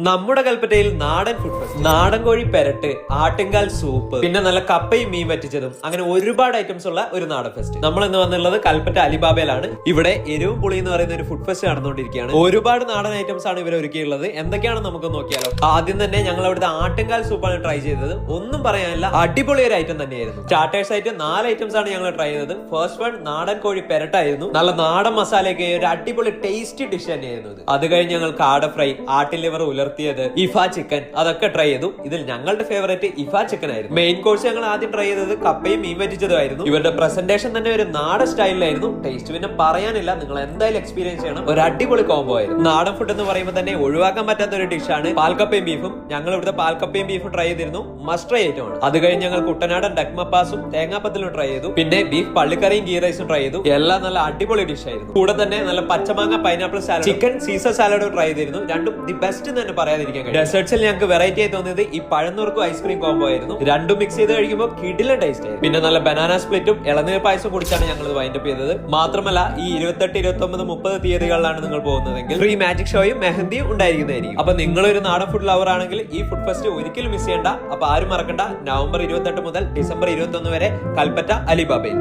നമ്മുടെ കൽപ്പറ്റയിൽ നാടൻ ഫുഡ് ഫെസ്റ്റ്, നാടൻ കോഴി പെരട്ട്, ആട്ടുംകാൽ സൂപ്പ്, പിന്നെ നല്ല കപ്പയും മീൻ പറ്റിച്ചതും, അങ്ങനെ ഒരുപാട് ഐറ്റംസ് ഉള്ള ഒരു നാടൻ ഫെസ്റ്റ്. നമ്മൾ ഇന്ന് വന്നുള്ളത് കൽപ്പറ്റ അലിബാബയിലാണ്. ഇവിടെ എരിവും പുളി എന്ന് പറയുന്ന ഒരു ഫുഡ് ഫെസ്റ്റ് നടന്നുകൊണ്ടിരിക്കുകയാണ്. ഒരുപാട് നാടൻ ഐറ്റംസ് ആണ് ഇവർ ഒരുക്കിയുള്ളത്. എന്തൊക്കെയാണെന്ന് നമുക്ക് നോക്കിയാലോ. ആദ്യം തന്നെ ഞങ്ങൾ അവിടുത്തെ ആട്ടുംകാൽ സൂപ്പാണ് ട്രൈ ചെയ്തത്. ഒന്നും പറയാനില്ല, അടിപൊളി ഒരു ഐറ്റം തന്നെയായിരുന്നു. സ്റ്റാർട്ടേഴ്സ് ആയിട്ട് 4 ഐറ്റംസ് ആണ് ഞങ്ങൾ ട്രൈ ചെയ്തത്. ഫസ്റ്റ് വൺ നാടൻ കോഴി പെരട്ടായിരുന്നു. നല്ല നാടൻ മസാലയൊക്കെ ഒരു അടിപൊളി ടേസ്റ്റി ഡിഷ് തന്നെയായിരുന്നു. അത് കഴിഞ്ഞ് ഞങ്ങൾ കാട ഫ്രൈ, ആട്ടിൻ ലിവർ ഉലർത്തിയത്, ഇഫ ചിക്കൻ, അതൊക്കെ ട്രൈ ചെയ്തു. ഇതിൽ ഞങ്ങളുടെ ഫേവറേറ്റ് ഇഫ ചിക്കൻ ആയിരുന്നു. മെയിൻ കോഴ്സ് ഞങ്ങൾ ആദ്യം ട്രൈ ചെയ്തത് കപ്പയും മീൻ പറ്റിച്ചതുമായിരുന്നു. ഇവരുടെ പ്രസന്റേഷൻ തന്നെ ഒരു നാടൻ സ്റ്റൈലിലായിരുന്നു. ടേസ്റ്റ് പിന്നെ പറയാനില്ല, നിങ്ങൾ എന്തായാലും എക്സ്പീരിയൻസ് ചെയ്യണം. ഒരു അടിപൊളി കോംബോ ആയിരുന്നു. നാടൻ ഫുഡ് എന്ന് പറയുമ്പോൾ തന്നെ ഒഴിവാക്കാൻ പറ്റാത്ത ഒരു ഡിഷാണ് പാൽക്കപ്പയും ബീഫും. ഞങ്ങൾ ഇവിടുത്തെ പാൽക്കപ്പയും ബീഫും ട്രൈ ചെയ്തിരുന്നു. മസ്റ്റ് ട്രൈ ഐറ്റമാണ്. അത് കഴിഞ്ഞ് ഞങ്ങൾ കുട്ടനാടൻ ഡക്മപ്പാസും തേങ്ങാപ്പത്തിലും ട്രൈ ചെയ്തു. പിന്നെ ബീഫ് പള്ളിക്കറിയും ഗീ റൈസും ട്രൈ ചെയ്തു. എല്ലാം നല്ല അടിപൊളി ഡിഷ് ആയിരുന്നു. കൂടെ തന്നെ നല്ല പച്ചമാങ്ങ പൈനാപ്പിൾ സാലഡ്, ചിക്കൻ സീസർ സാലഡും ട്രൈ ചെയ്തിരുന്നു. രണ്ടും ദി ബെസ്റ്റ് തന്നെ പറയാതിരിക്കാൻ കഴിയും. ഡെസേർട്സിൽ ഞങ്ങൾക്ക് വെറൈറ്റി ആയി തോന്നിയത് ഈ പഴനുറുക്കും ഐസ്ക്രീം കോംബോ ആയിരുന്നു. രണ്ടും മിക്സ് ചെയ്ത് കഴിക്കുമ്പോൾ കിടിലൻ ടേസ്റ്റ് ആയിരുന്നു. പിന്നെ നല്ല ബനാന സ്പ്ലിറ്റും ഇളനീർ പായസം കുടിച്ചാണ് ഞങ്ങൾ വൈൻഡപ്പ് ചെയ്തത്. മാത്രമല്ല ഈ 28, 29, 30 തീയതികളിലാണ് നിങ്ങൾ പോകുന്നതെങ്കിൽ ഫ്രീ മാജിക് ഷോയും മെഹന്തിയും ഉണ്ടായിരിക്കുന്നതായിരിക്കും. അപ്പൊ നിങ്ങളൊരു നാടൻ ഫുഡ് ലവർ ആണെങ്കിൽ ഈ ഫുഡ് ഫെസ്റ്റ് ഒരിക്കലും മിസ് ചെയ്യേണ്ട. അപ്പൊ ആരും മറക്കണ്ട, നവംബർ 28 മുതൽ ഡിസംബർ 21 വരെ കൽപ്പറ്റ അലിബാബയിൽ.